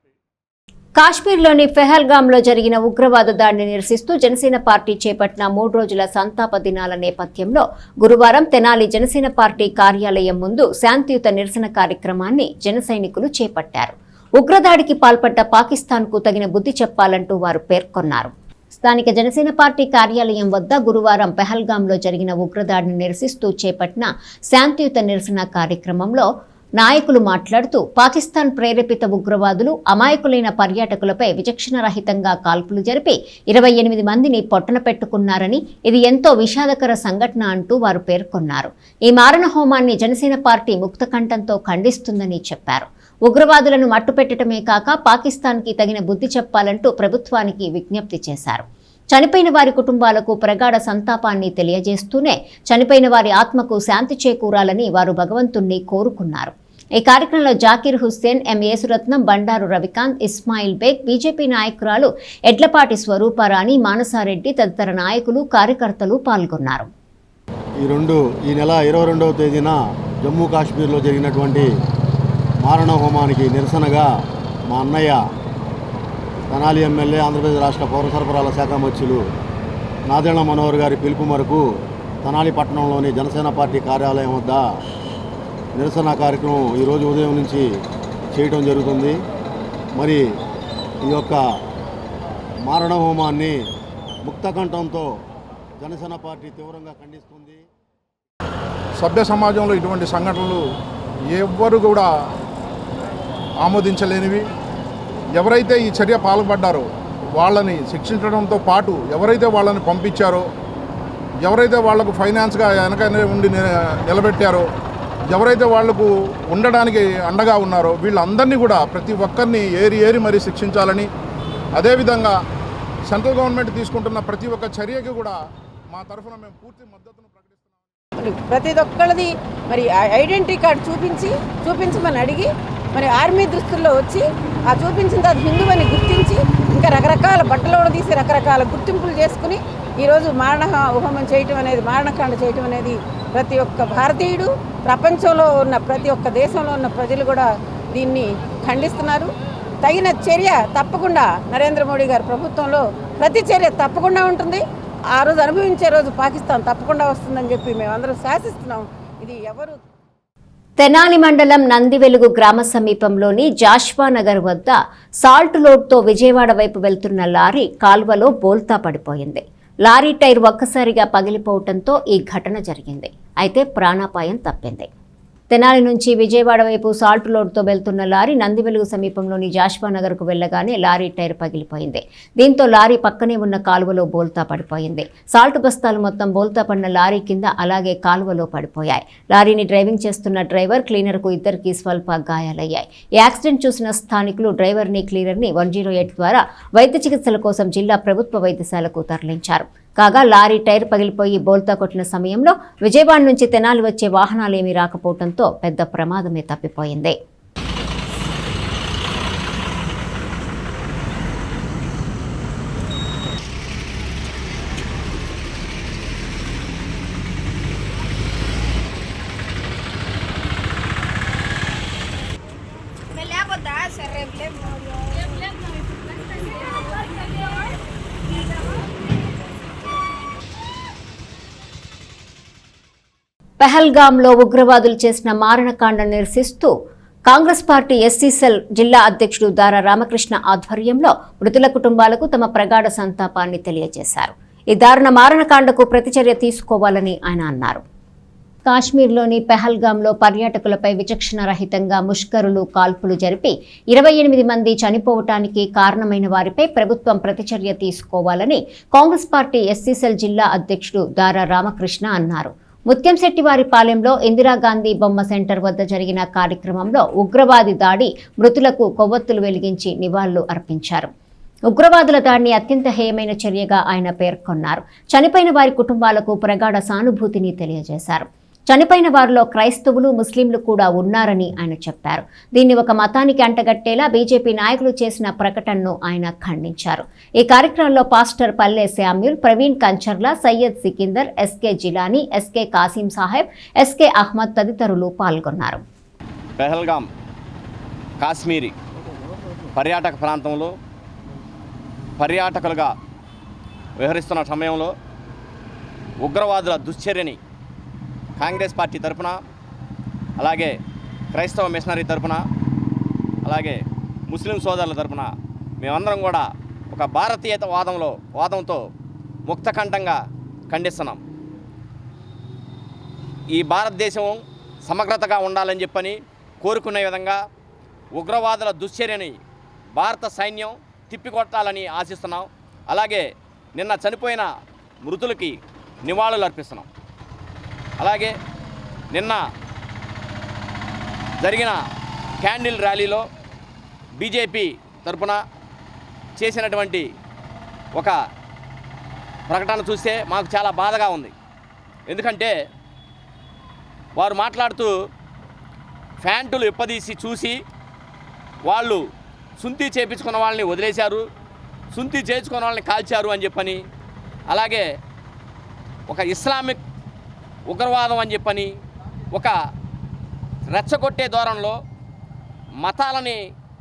కాశ్మీర్లోని పెహల్గాంలో జరిగిన ఉగ్రవాద దాడిని నిరసిస్తూ జనసేన పార్టీ చేపట్టిన 3 రోజుల సంతాప దినాల నేపథ్యంలో గురువారం తెనాలి జనసేన పార్టీ కార్యాలయం ముందు శాంతియుత నిరసన కార్యక్రమాన్ని జన సైనికులు చేపట్టారు. ఉగ్రదాడికి పాల్పడ్డ పాకిస్తాన్కు తగిన బుద్ధి చెప్పాలంటూ వారు పేర్కొన్నారు. స్థానిక జనసేన పార్టీ కార్యాలయం వద్ద గురువారం పెహల్గాంలో జరిగిన ఉగ్రదాడిని నిరసిస్తూ చేపట్టిన శాంతియుత నిరసన కార్యక్రమంలో నాయకులు మాట్లాడుతూ పాకిస్తాన్ ప్రేరేపిత ఉగ్రవాదులు అమాయకులైన పర్యాటకులపై విచక్షణరహితంగా కాల్పులు జరిపి 28 మందిని పొట్టన పెట్టుకున్నారని, ఇది ఎంతో విషాదకర సంఘటన అంటూ వారు పేర్కొన్నారు. ఈ మారణ హోమాన్ని జనసేన పార్టీ ముక్తకంఠంతో ఖండిస్తుందని చెప్పారు. ఉగ్రవాదులను మట్టుపెట్టడమే కాక పాకిస్తాన్కి తగిన బుద్ధి చెప్పాలంటూ ప్రభుత్వానికి విజ్ఞప్తి చేశారు. చనిపోయిన వారి కుటుంబాలకు ప్రగాఢ సంతాపాన్ని తెలియజేస్తూనే చనిపోయిన వారి ఆత్మకు శాంతి చేకూరాలని వారు భగవంతుణ్ణి కోరుకున్నారు. ఈ కార్యక్రమంలో జాకీర్ హుస్సేన్, ఎం యేసురత్నం, బండారు రవికాంత్, ఇస్మాయిల్ బేగ్, బీజేపీ నాయకురాలు ఎడ్లపాటి స్వరూపారాణి, మానసారెడ్డి తదితర నాయకులు, కార్యకర్తలు పాల్గొన్నారు. ఈ నెల 22వ తేదీన జమ్మూ కాశ్మీర్లో జరిగినటువంటి మారణ హోమానికి నిరసనగా మా అన్నయ్య తెనాలి ఎమ్మెల్యే, ఆంధ్రప్రదేశ్ రాష్ట్ర పౌర సరఫరాల శాఖ మంత్రులు నాదెళ్ల మనోహర్ గారి పిలుపు మేరకు తెనాలి పట్టణంలోని జనసేన పార్టీ కార్యాలయం వద్ద నిరసన కార్యక్రమం ఈరోజు ఉదయం నుంచి చేయడం జరుగుతుంది. మరి ఈ యొక్క మారణ హోమాన్ని ముక్తకంఠంతో జనసేన పార్టీ తీవ్రంగా ఖండిస్తుంది. సభ్య సమాజంలో ఇటువంటి సంఘటనలు ఎవ్వరు కూడా ఆమోదించలేనివి. ఎవరైతే ఈ చర్య పాల్పడ్డారో వాళ్ళని శిక్షించడంతో పాటు ఎవరైతే వాళ్ళని పంపించారో, ఎవరైతే వాళ్లకు ఫైనాన్స్గా వెనక ఉండి నిలబెట్టారో, ఎవరైతే వాళ్లకు ఉండడానికి అండగా ఉన్నారో వీళ్ళందరినీ కూడా ప్రతి ఒక్కరిని ఏరి మరీ శిక్షించాలని, అదేవిధంగా సెంట్రల్ గవర్నమెంట్ తీసుకుంటున్న ప్రతి ఒక్క చర్యకి కూడా మా తరఫున మేము పూర్తి మద్దతును ప్రకటిస్తున్నాం. ప్రతి ఒక్కళ్ళది మరి ఐడెంటిటీ కార్డు చూపించమని అడిగి మరి ఆర్మీ దుస్తుల్లో వచ్చి ఆ చూపించిన తర్వాత హిందూ అని గుర్తించి ఇంకా రకరకాల బట్టలు తీసి రకరకాల గుర్తింపులు చేసుకుని ఈరోజు మారణ హోమం చేయటం అనేది, మారణకాండ చేయటం అనేది ప్రతి ఒక్క భారతీయుడు, ప్రపంచంలో ఉన్న ప్రతి ఒక్క దేశంలో ఉన్న ప్రజలు కూడా దీన్ని ఖండిస్తున్నారు. తగిన చర్య తప్పకుండా నరేంద్ర మోడీ గారి ప్రభుత్వంలో ప్రతి చర్య తప్పకుండా ఉంటుంది. ఆ రోజు అనుభవించే రోజు పాకిస్తాన్ తప్పకుండా వస్తుందని చెప్పి మేమందరం శాసిస్తున్నాం. ఇది ఎవరు తెనాలి మండలం నందివెలుగు గ్రామ సమీపంలోని జాష్వా నగర్ వద్ద సాల్ట్ లోడ్తో విజయవాడ వైపు వెళ్తున్న లారీ కాల్వలో బోల్తా పడిపోయింది. లారీ టైర్ ఒక్కసారిగా పగిలిపోవడంతో ఈ ఘటన జరిగింది. అయితే ప్రాణాపాయం తప్పింది. తెనాలి నుంచి విజయవాడ వైపు సాల్ట్ లోడ్తో వెళ్తున్న లారీ నందివెలుగు సమీపంలోని జాష్వా నగర్కు వెళ్లగానే లారీ టైర్ పగిలిపోయింది. దీంతో లారీ పక్కనే ఉన్న కాలువలో బోల్తా పడిపోయింది. సాల్ట్ బస్తాలు మొత్తం బోల్తా పడిన లారీ కింద అలాగే కాలువలో పడిపోయాయి. లారీని డ్రైవింగ్ చేస్తున్న డ్రైవర్, క్లీనర్కు ఇద్దరికి స్వల్ప గాయాలయ్యాయి. ఈ యాక్సిడెంట్ చూసిన స్థానికులు డ్రైవర్ని, క్లీనర్ని 108 ద్వారా వైద్య చికిత్సల కోసం జిల్లా ప్రభుత్వ వైద్యశాలకు తరలించారు. కాగా లారీ టైర్ పగిలిపోయి బోల్తా కొట్టిన సమయంలో విజయవాడ నుంచి తెనాలి వచ్చే వాహనాలేమీ రాకపోవడంతో పెద్ద ప్రమాదమే తప్పిపోయింది. పెహల్గాంలో ఉగ్రవాదులు చేసిన మారణకాండను నిరసిస్తూ కాంగ్రెస్ పార్టీ ఎస్సీ సెల్ జిల్లా అధ్యక్షుడు దారా రామకృష్ణ ఆధ్వర్యంలో మృతుల కుటుంబాలకు తమ ప్రగాఢ సంతాపాన్ని తెలియజేశారు. ఈ దారుణ మారణకాండకు ప్రతిచర్య తీసుకోవాలని ఆయన అన్నారు. కాశ్మీర్లోని పెహల్గాంలో పర్యాటకులపై విచక్షణ రహితంగా ముష్కరులు కాల్పులు జరిపి 28 మంది చనిపోవటానికి కారణమైన వారిపై ప్రభుత్వం ప్రతిచర్య తీసుకోవాలని కాంగ్రెస్ పార్టీ ఎస్సీ సెల్ జిల్లా అధ్యక్షుడు దారా రామకృష్ణ అన్నారు. ముత్యంశెట్టివారిపాలెంలో ఇందిరాగాంధీ బొమ్మ సెంటర్ వద్ద జరిగిన కార్యక్రమంలో ఉగ్రవాది దాడి మృతులకు కొవ్వొత్తులు వెలిగించి నివాళులు అర్పించారు. ఉగ్రవాదుల దాడిని అత్యంత హేయమైన చర్యగా ఆయన పేర్కొన్నారు. చనిపోయిన వారి కుటుంబాలకు ప్రగాఢ సానుభూతిని తెలియజేశారు. చనిపోయిన వారిలో క్రైస్తవులు, ముస్లింలు కూడా ఉన్నారని ఆయన చెప్పారు. దీన్ని ఒక మతానికి అంటగట్టేలా బీజేపీ నాయకులు చేసిన ప్రకటనను ఆయన ఖండించారు. ఈ కార్యక్రమంలో pastor Palle Samuel, Praveen Kancharla, Syed Sikandar, SK Jilani, SK Kasim Saheb, SK Ahmed తదితరులు పాల్గొన్నారు. పెహల్గాం కాశ్మీరీ పర్యాటక ప్రాంతంలో పర్యాటకులుగా వ్యవహరిస్తున్న సమయంలో ఉగ్రవాదుల దుశ్చర్యని కాంగ్రెస్ పార్టీ తరఫున, అలాగే క్రైస్తవ మిషనరీ తరఫున, అలాగే ముస్లిం సోదరుల తరఫున మేమందరం కూడా ఒక భారతీయత వాదంతో ముక్తకంఠంగా ఖండిస్తున్నాం. ఈ భారతదేశం సమగ్రతగా ఉండాలని చెప్పని కోరుకునే విధంగా ఉగ్రవాదుల దుశ్చర్యని భారత సైన్యం తిప్పికొట్టాలని ఆశిస్తున్నాం. అలాగే నిన్న చనిపోయిన మృతులకి నివాళులు అర్పిస్తున్నాం. అలాగే నిన్న జరిగిన క్యాండిల్ ర్యాలీలో బీజేపీ తరఫున చేసినటువంటి ఒక ప్రకటన చూస్తే మాకు చాలా బాధగా ఉంది. ఎందుకంటే వారు మాట్లాడుతూ ఫ్యాంటులు ఇప్పదీసి చూసి వాళ్ళు సుంతి చేయించుకున్న వాళ్ళని వదిలేశారు, సుంతి చేయించుకున్న వాళ్ళని కాల్చారు అని చెప్పని, అలాగే ఒక ఇస్లామిక్ ఉగ్రవాదం అని చెప్పని ఒక రెచ్చగొట్టే ధోరణిలో, మతాలని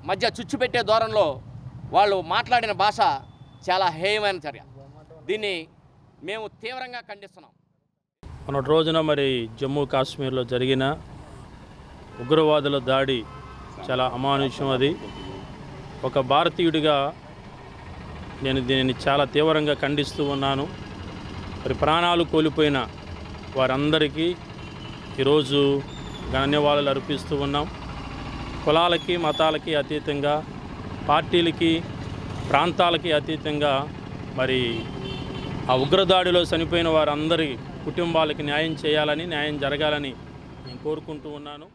మధ్య చుచ్చుపెట్టే ధోరణిలో వాళ్ళు మాట్లాడిన భాష చాలా హేయమైన చర్య. దీన్ని మేము తీవ్రంగా ఖండిస్తున్నాం. మొన్నటి రోజున మరి జమ్మూ కాశ్మీర్లో జరిగిన ఉగ్రవాదుల దాడి చాలా అమానుష్యం. అది ఒక భారతీయుడిగా నేను దీనిని చాలా తీవ్రంగా ఖండిస్తూ ఉన్నాను. మరి ప్రాణాలు కోల్పోయిన వారందరికీ ఈరోజు ధన్యవాదాలు అర్పిస్తూ ఉన్నాం. కులాలకి, మతాలకి అతీతంగా, పార్టీలకి, ప్రాంతాలకి అతీతంగా మరి ఆ ఉగ్రదాడిలో చనిపోయిన వారందరి కుటుంబాలకి న్యాయం చేయాలని, న్యాయం జరగాలని నేను కోరుకుంటూ ఉన్నాను.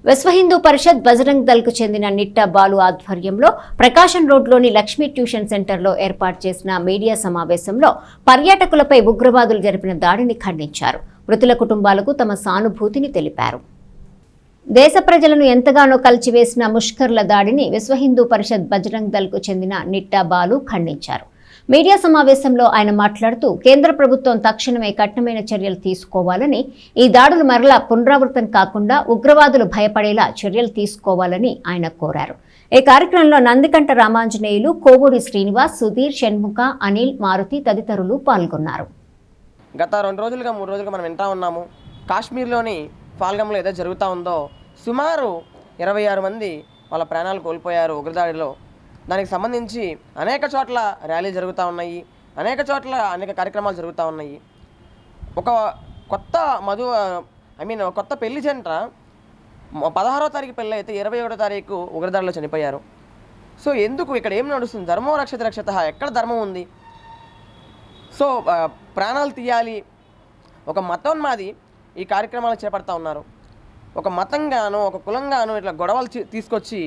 విశ్వ హిందూ పరిషత్ బజరంగ్ దళ్కు చెందిన నిట్టా బాలు ఆధ్వర్యంలో ప్రకాశం రోడ్లోని లక్ష్మీ ట్యూషన్ సెంటర్లో ఏర్పాటు చేసిన మీడియా సమావేశంలో పర్యాటకులపై ఉగ్రవాదులు జరిపిన దాడిని ఖండించారు. మృతుల కుటుంబాలకు తమ సానుభూతిని తెలిపారు. దేశ ప్రజలను ఎంతగానో కలిచివేసిన ముష్కర్ల దాడిని విశ్వ హిందూ పరిషత్ బజరంగ్ దళ్కు చెందిన నిట్టా బాలు ఖండించారు. మీడియా సమావేశంలో ఆయన మాట్లాడుతూ కేంద్ర ప్రభుత్వం తక్షణమే కఠినమైన చర్యలు తీసుకోవాలని, ఈ దాడులు మరలా పునరావృతం కాకుండా ఉగ్రవాదులు భయపడేలా చర్యలు తీసుకోవాలని ఆయన కోరారు. ఈ కార్యక్రమంలో నందికంట రామాంజనేయులు, కోవూరి శ్రీనివాస్, సుధీర్, షణ్ముఖ, అనిల్, మారుతి తదితరులు పాల్గొన్నారు. గత 2 రోజులుగా 3 రోజులుగా మనం వింటా ఉన్నాము. కాశ్మీర్లోని పాల్గంలో ఏదో జరుగుతూ ఉందో సుమారు 26 మంది వాళ్ళ ప్రాణాలు కోల్పోయారు ఉగ్రదాడిలో. దానికి సంబంధించి అనేక చోట్ల ర్యాలీ జరుగుతూ ఉన్నాయి, అనేక చోట్ల అనేక కార్యక్రమాలు జరుగుతూ ఉన్నాయి. ఒక కొత్త కొత్త పెళ్లి జంట 16వ తారీఖు పెళ్ళి అయితే 21వ తారీఖు ఉగ్రదాడిలో చనిపోయారు. సో ఎందుకు ఇక్కడ ఏం నడుస్తుంది? ధర్మో రక్షత రక్షత, ఎక్కడ ధర్మం ఉంది? సో ప్రాణాలు తీయాలి, ఒక మతోన్మాది ఈ కార్యక్రమాలు చేపడతా ఉన్నారు. ఒక మతంగాను ఒక కులంగాను ఇట్లా గొడవలు తీసుకొచ్చి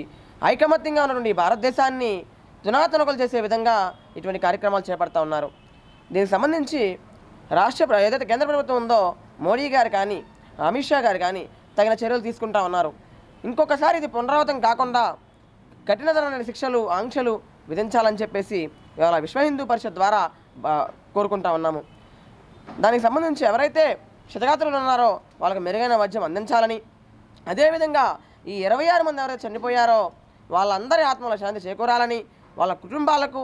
ఐకమత్యంగా ఉన్నటువంటి భారతదేశాన్ని తునాతునకలు చేసే విధంగా ఇటువంటి కార్యక్రమాలు చేపడతా ఉన్నారు. దీనికి సంబంధించి ఏదైతే కేంద్ర ప్రభుత్వం ఉందో మోడీ గారు కానీ అమిత్ షా గారు కానీ తగిన చర్యలు తీసుకుంటా ఉన్నారు. ఇంకొకసారి ఇది పునరావృతం కాకుండా కఠినతరమైన శిక్షలు, ఆంక్షలు విధించాలని చెప్పేసి ఇవాళ విశ్వ హిందూ పరిషత్ ద్వారా కోరుకుంటా ఉన్నాము. దానికి సంబంధించి ఎవరైతే క్షతగాత్రులు ఉన్నారో వాళ్ళకి మెరుగైన వైద్యం అందించాలని, అదేవిధంగా ఈ 26 మంది ఎవరైతే చనిపోయారో వాళ్ళందరి ఆత్మల శాంతి చేకూరాలని, వాళ్ళ కుటుంబాలకు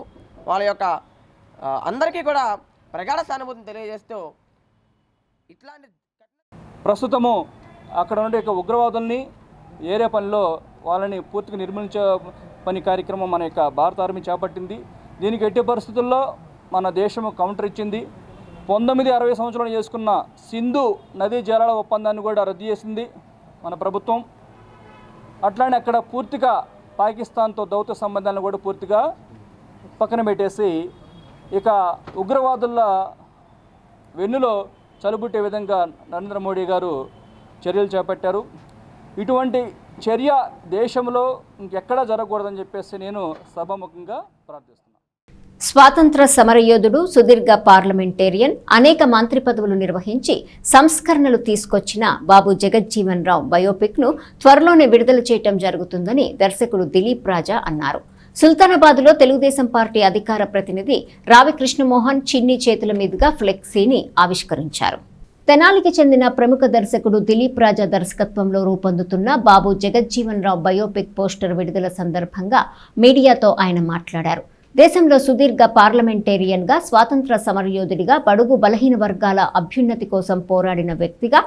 వాళ్ళ యొక్క అందరికీ కూడా ప్రగాఢ సానుభూతిని తెలియజేస్తూ ఇట్లాంటి ప్రస్తుతము అక్కడ ఉండే ఉగ్రవాదుల్ని ఏరే పనిలో వాళ్ళని పూర్తిగా నిర్మూలించే పని కార్యక్రమం మన యొక్క భారత ఆర్మీ చేపట్టింది. దీనికి ఎట్టి పరిస్థితుల్లో మన దేశము కౌంటర్ ఇచ్చింది. 1960 సంవత్సరాలు చేసుకున్న సింధు నదీ జలాల ఒప్పందాన్ని కూడా రద్దు చేసింది మన ప్రభుత్వం. అట్లానే అక్కడ పూర్తిగా పాకిస్తాన్తో దౌత్య సంబంధాలను కూడా పూర్తిగా పక్కన పెట్టేసి ఇక ఉగ్రవాదుల వెన్నులో చలుబుట్టే విధంగా నరేంద్ర మోడీ గారు చర్యలు చేపట్టారు. ఇటువంటి చర్య దేశంలో ఇంకెక్కడా జరగకూడదని చెప్పేసి నేను సభాముఖంగా ప్రార్థిస్తున్నాను. స్వాతంత్ర సమరయోధుడు, సుదీర్ఘ పార్లమెంటేరియన్, అనేక మంత్రి పదవులు నిర్వహించి సంస్కరణలు తీసుకొచ్చిన బాబు జగజ్జీవన్ రావు బయోపిక్ ను త్వరలోనే విడుదల చేయటం జరుగుతుందని దర్శకుడు దిలీప్ రాజా అన్నారు. సుల్తానాబాద్లో తెలుగుదేశం పార్టీ అధికార ప్రతినిధి రావి కృష్ణమోహన్ చిన్ని చేతుల మీదుగా ఫ్లెక్సీని ఆవిష్కరించారు. తెనాలికి చెందిన ప్రముఖ దర్శకుడు దిలీప్ రాజా దర్శకత్వంలో రూపొందుతున్న బాబు జగజ్జీవన్ రావు బయోపిక్ పోస్టర్ విడుదల సందర్భంగా మీడియాతో ఆయన మాట్లాడారు. దేశంలో సుదీర్ఘ పార్లమెంటేరియన్గా, స్వాతంత్ర సమరయోధుడిగా, బడుగు బలహీన వర్గాల అభ్యున్నతి కోసం పోరాడిన వ్యక్తిగా,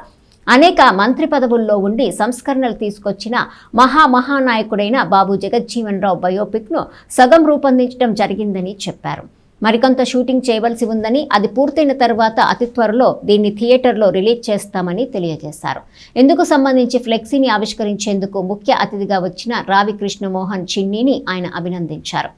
అనేక మంత్రి పదవుల్లో ఉండి సంస్కరణలు తీసుకొచ్చిన మహానాయకుడైన బాబు జగజ్జీవన్ రావు బయోపిక్ ను సగం రూపొందించడం జరిగిందని చెప్పారు. మరికొంత షూటింగ్ చేయవలసి ఉందని, అది పూర్తయిన తర్వాత అతి త్వరలో దీన్ని థియేటర్లో రిలీజ్ చేస్తామని తెలియజేశారు. ఇందుకు సంబంధించి ఫ్లెక్సీని ఆవిష్కరించేందుకు ముఖ్య అతిథిగా వచ్చిన రావి కృష్ణమోహన్ చిన్నీని ఆయన అభినందించారు.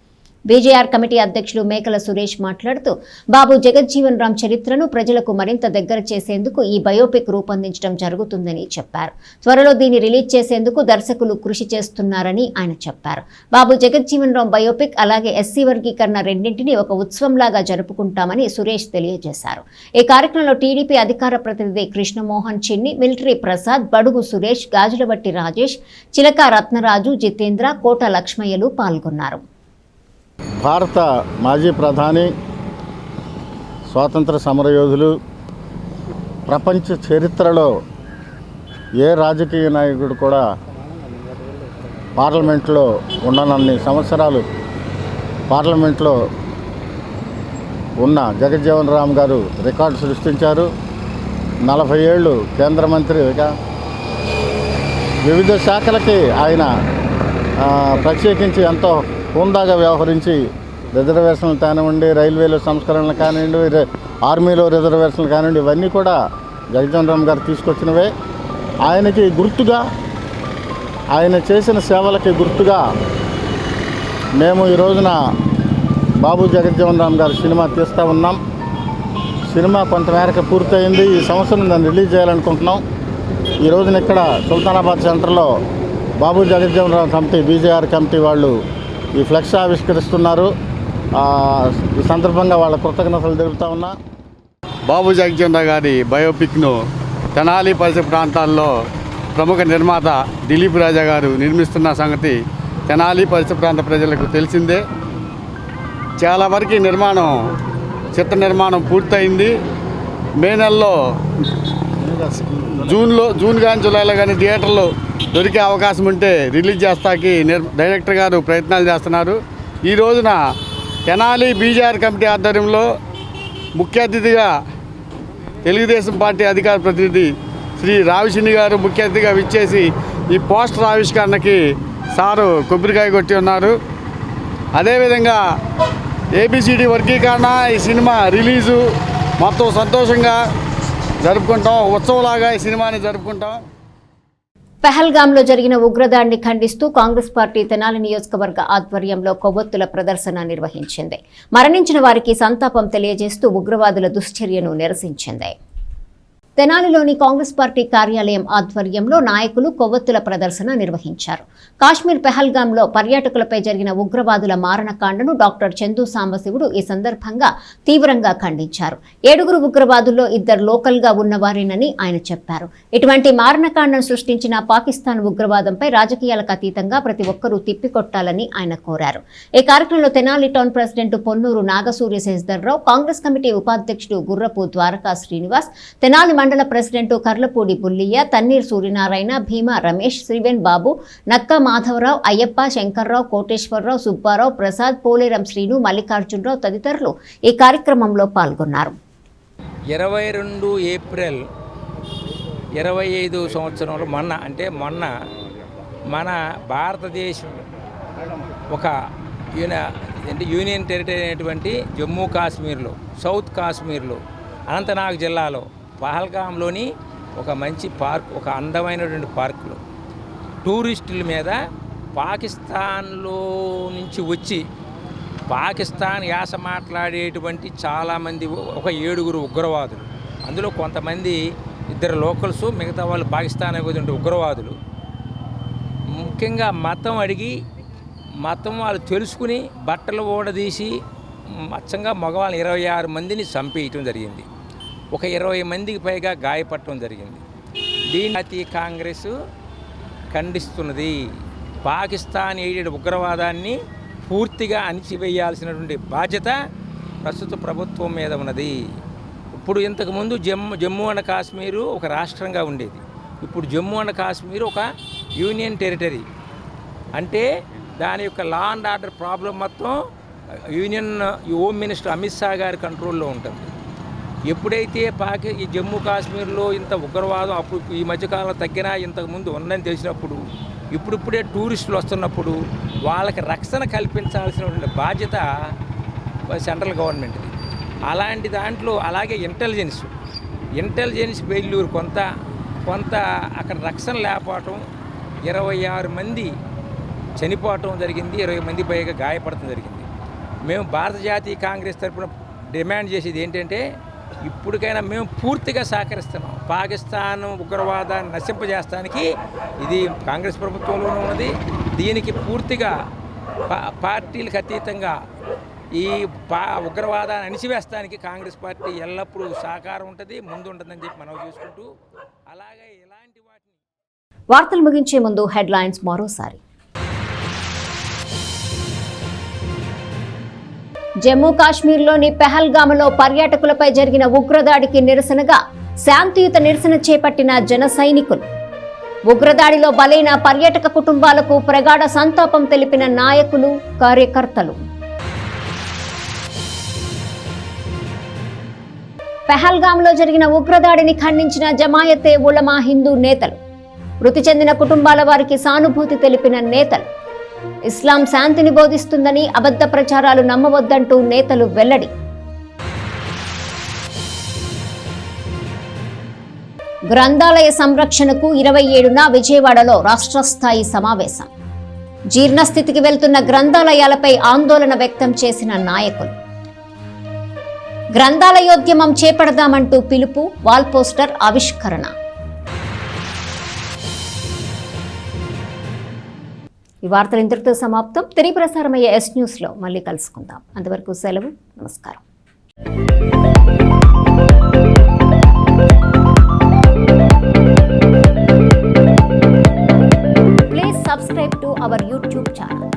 బీజేఆర్ కమిటీ అధ్యక్షులు మేకల సురేష్ మాట్లాడుతూ బాబు జగజ్జీవన్ రామ్ చరిత్రను ప్రజలకు మరింత దగ్గర చేసేందుకు ఈ బయోపిక్ రూపొందించడం జరుగుతుందని చెప్పారు. త్వరలో దీన్ని రిలీజ్ చేసేందుకు దర్శకులు కృషి చేస్తున్నారని ఆయన చెప్పారు. బాబు జగజ్జీవన్ రామ్ బయోపిక్ అలాగే ఎస్సీ వర్గీకరణ రెండింటినీ ఒక ఉత్సవంలాగా జరుపుకుంటామని సురేష్ తెలియజేశారు. ఈ కార్యక్రమంలో టీడీపీ అధికార ప్రతినిధి కృష్ణమోహన్ చిన్ని, మిలిటరీ ప్రసాద్, బడుగు సురేష్, గాజులబట్టి రాజేష్, చిలక రత్నరాజు, జితేంద్ర, కోట లక్ష్మయ్యలు పాల్గొన్నారు. భారత మాజీ ప్రధాని, స్వాతంత్ర సమరయోధులు, ప్రపంచ చరిత్రలో ఏ రాజకీయ నాయకుడు కూడా పార్లమెంట్లో ఉండనన్ని సంవత్సరాలు పార్లమెంట్లో ఉన్న జగజ్జీవన్ రామ్ గారు రికార్డు సృష్టించారు. 40 ఏళ్ళు కేంద్ర మంత్రిగా వివిధ శాఖలకి ఆయన ప్రత్యేకించి ఎంతో హుందాగా వ్యవహరించి రిజర్వేషన్లు కానివ్వండి, రైల్వేలో సంస్కరణలు కానివ్వండి, ఆర్మీలో రిజర్వేషన్లు కానివ్వండి, ఇవన్నీ కూడా జగజ్జీవన్ రామ్ గారు తీసుకొచ్చినవే. ఆయనకి గుర్తుగా, ఆయన చేసిన సేవలకి గుర్తుగా మేము ఈ రోజున బాబు జగజ్జీవన్ రామ్ గారు సినిమా తీస్తూ ఉన్నాం. సినిమా కొంతమేరకు పూర్తయింది. ఈ సంవత్సరం దాన్ని రిలీజ్ చేయాలనుకుంటున్నాం. ఈ రోజున ఇక్కడ సుల్తానాబాద్ సెంటర్లో Babu Jagjivan Ram committee, BJR committee వాళ్ళు ఈ ఫ్లెక్స్ ఆవిష్కరిస్తున్నారు. ఈ సందర్భంగా వాళ్ళ కృతజ్ఞతలు తెలుపుతా ఉన్నా. బాబు జగజ్జీవన్ రామ్ గారి బయోపిక్ను తెనాలి పరిసర ప్రాంతాల్లో ప్రముఖ నిర్మాత దిలీప్ రాజా గారు నిర్మిస్తున్న సంగతి తెనాలి పరిసర ప్రాంత ప్రజలకు తెలిసిందే. చాలా వరకు నిర్మాణం చిత్ర నిర్మాణం పూర్తయింది. మే నెలలో జూన్ కానీ జూలైలో కానీ థియేటర్లో దొరికే అవకాశం ఉంటే రిలీజ్ చేస్తాకి డైరెక్టర్ గారు ప్రయత్నాలు చేస్తున్నారు. ఈ రోజున తెనాలి బీజేఆర్ కమిటీ ఆధ్వర్యంలో ముఖ్య అతిథిగా తెలుగుదేశం పార్టీ అధికార ప్రతినిధి శ్రీ రావిశిని గారు ముఖ్య అతిథిగా విచ్చేసి ఈ పోస్టర్ ఆవిష్కరణకి సారు కొబ్బరికాయ కొట్టి ఉన్నారు. అదేవిధంగా ఏబిసిడి వర్గీకరణ ఈ సినిమా రిలీజు మొత్తం సంతోషంగా జరుపుకుంటాం. ఉత్సవంలాగా ఈ సినిమాని జరుపుకుంటాం. పెహల్గాంలో జరిగిన ఉగ్రదాడిని ఖండిస్తూ కాంగ్రెస్ పార్టీ తెనాలి నియోజకవర్గ ఆధ్వర్యంలో కొవ్వొత్తుల ప్రదర్శన నిర్వహించింది. మరణించిన వారికి సంతాపం తెలియజేస్తూ ఉగ్రవాదుల దుశ్చర్యను నిరసించింది. తెనాలిలోని కాంగ్రెస్ పార్టీ కార్యాలయం ఆధ్వర్యంలో నాయకులు కొవ్వొత్తుల ప్రదర్శన నిర్వహించారు. కాశ్మీర్ పెహల్గాంలో పర్యాటకులపై జరిగిన ఉగ్రవాదుల మారణకాండను డాక్టర్ చందు సాంబశివుడు ఈ సందర్భంగా తీవ్రంగా ఖండించారు. 7 ఉగ్రవాదుల్లో 2 లోకల్గా ఉన్నవారేనని ఆయన చెప్పారు. ఇటువంటి మారణకాండను సృష్టించిన పాకిస్తాన్ ఉగ్రవాదంపై రాజకీయాలకు అతీతంగా ప్రతి ఒక్కరూ తిప్పికొట్టాలని ఆయన కోరారు. ఈ కార్యక్రమంలో Tenali town president Ponnuru Nagasurya Sasidhar Rao, Congress committee ఉపాధ్యక్షుడు గుర్రపు ద్వారకా శ్రీనివాస్, తెనాలి మండల ప్రెసిడెంట్ కర్లపూడి బుల్లియ్య, తన్నీర్ సూర్యనారాయణ, భీమా రమేష్, శ్రీవెన్ బాబు, నక్కా మాధవరావు, అయ్యప్ప, శంకర్రావు, కోటేశ్వరరావు, సుబ్బారావు, ప్రసాద్, పోలేరం శ్రీను, మల్లికార్జునరావు తదితరులు ఈ కార్యక్రమంలో పాల్గొన్నారు. 22 ఏప్రిల్ 25 సంవత్సరంలో మొన్న మన భారతదేశం ఒక యూనియన్ టెరిటరీ అయినటువంటి జమ్మూ కాశ్మీర్లో, సౌత్ కాశ్మీర్లో, అనంతనాగ్ జిల్లాలో పహల్గాంలోని ఒక మంచి పార్క్, ఒక అందమైనటువంటి పార్కులో టూరిస్టుల మీద పాకిస్తాన్లో నుంచి వచ్చి పాకిస్తాన్ యాస మాట్లాడేటువంటి చాలామంది, ఒక 7 ఉగ్రవాదులు, అందులో కొంతమంది 2 లోకల్స్, మిగతా వాళ్ళు పాకిస్తాన్ ఉగ్రవాదులు ముఖ్యంగా మతం అడిగి మతం వాళ్ళు తెలుసుకుని బట్టలు ఊడదీసి అచ్చంగా మగవాళ్ళు 26 మందిని చంపేయటం జరిగింది. ఒక 20 మందికి పైగా గాయపడటం జరిగింది. దీన్ని జాతీయ కాంగ్రెస్ ఖండిస్తున్నది. పాకిస్తాన్ ఎయిడెడ్ ఉగ్రవాదాన్ని పూర్తిగా అణిచివేయాల్సినటువంటి బాధ్యత ప్రస్తుత ప్రభుత్వం మీద ఉన్నది. ఇప్పుడు ఇంతకుముందు జమ్మూ అండ్ కాశ్మీరు ఒక రాష్ట్రంగా ఉండేది. ఇప్పుడు జమ్మూ అండ్ కాశ్మీర్ ఒక యూనియన్ టెరిటరీ. అంటే దాని యొక్క లా అండ్ ఆర్డర్ ప్రాబ్లం మొత్తం హోమ్ మినిస్టర్ అమిత్ షా గారి కంట్రోల్లో ఉంటుంది. ఎప్పుడైతే ఈ జమ్మూ కాశ్మీర్లో ఇంత ఉగ్రవాదం అప్పుడు ఈ మధ్యకాలంలో తగ్గినా ఇంతకుముందు ఉందని తెలిసినప్పుడు, ఇప్పుడిప్పుడే టూరిస్టులు వస్తున్నప్పుడు వాళ్ళకి రక్షణ కల్పించాల్సినటువంటి బాధ్యత సెంట్రల్ గవర్నమెంట్ది. అలాంటి దాంట్లో అలాగే ఇంటెలిజెన్స్ ఫెయిల్యూర్ కొంత అక్కడ రక్షణ లేకపోవటం, 26 మంది చనిపోవటం జరిగింది, 20 మంది పైగా గాయపడటం జరిగింది. మేము భారత జాతీయ కాంగ్రెస్ తరఫున డిమాండ్ చేసేది ఏంటంటే, ఇప్పటికైనా మేము పూర్తిగా సహకరిస్తున్నాం. పాకిస్తాన్ ఉగ్రవాదాన్ని నశింపజేస్తానికి ఇది కాంగ్రెస్ ప్రభుత్వంలోనూ ఉన్నది. దీనికి పూర్తిగా పార్టీలకు అతీతంగా ఈ ఉగ్రవాదాన్ని అణిచివేస్తానికి కాంగ్రెస్ పార్టీ ఎల్లప్పుడూ సహకారం ఉంటుంది, ముందు ఉంటుందని చెప్పి మనం చూసుకుంటూ అలాగే ఇలాంటి వాటిని. వార్తలు ముగించే ముందు హెడ్లైన్స్ మరోసారి. జమ్మూ కాశ్మీర్లోని పెహల్గామ్లో పర్యాటకులపై జరిగిన ఉగ్రదాడికి నిరసనగా శాంతియుత నిరసన చేపట్టిన జన సైనికులు. ఉగ్రదాడిలో బలైన పర్యాటక కుటుంబాలకు ప్రగాఢ సంతాపం తెలిపిన నాయకులు, కార్యకర్తలు. పెహల్గామ్లో జరిగిన ఉగ్రదాడిని ఖండించిన జమాయతే ఉలమా హిందూ నేతలు. మృతి చెందిన కుటుంబాల వారికి సానుభూతి తెలిపిన నేతలు. ఇస్లాం శాంతిని బోధిస్తుందని అబద్ధ ప్రచారాలు నమ్మవద్దంటూ నేతలు వెల్లడి. గ్రంథాలయ సంరక్షణకు 27న విజయవాడలో రాష్ట్ర స్థాయి సమావేశం. జీర్ణస్థితికి వెళ్తున్న గ్రంథాలయాలపై ఆందోళన వ్యక్తం చేసిన నాయకులు. గ్రంథాలయోద్యమం చేపడదామంటూ పిలుపు, వాల్ పోస్టర్ ఆవిష్కరణ. ఈ వార్తలు ఇంతటితో సమాప్తం. తిరిగి ప్రసారమయ్యే ఎస్ న్యూస్లో మళ్ళీ కలుసుకుందాం. అంతవరకు సెలవు, నమస్కారం. subscribe to our YouTube channel.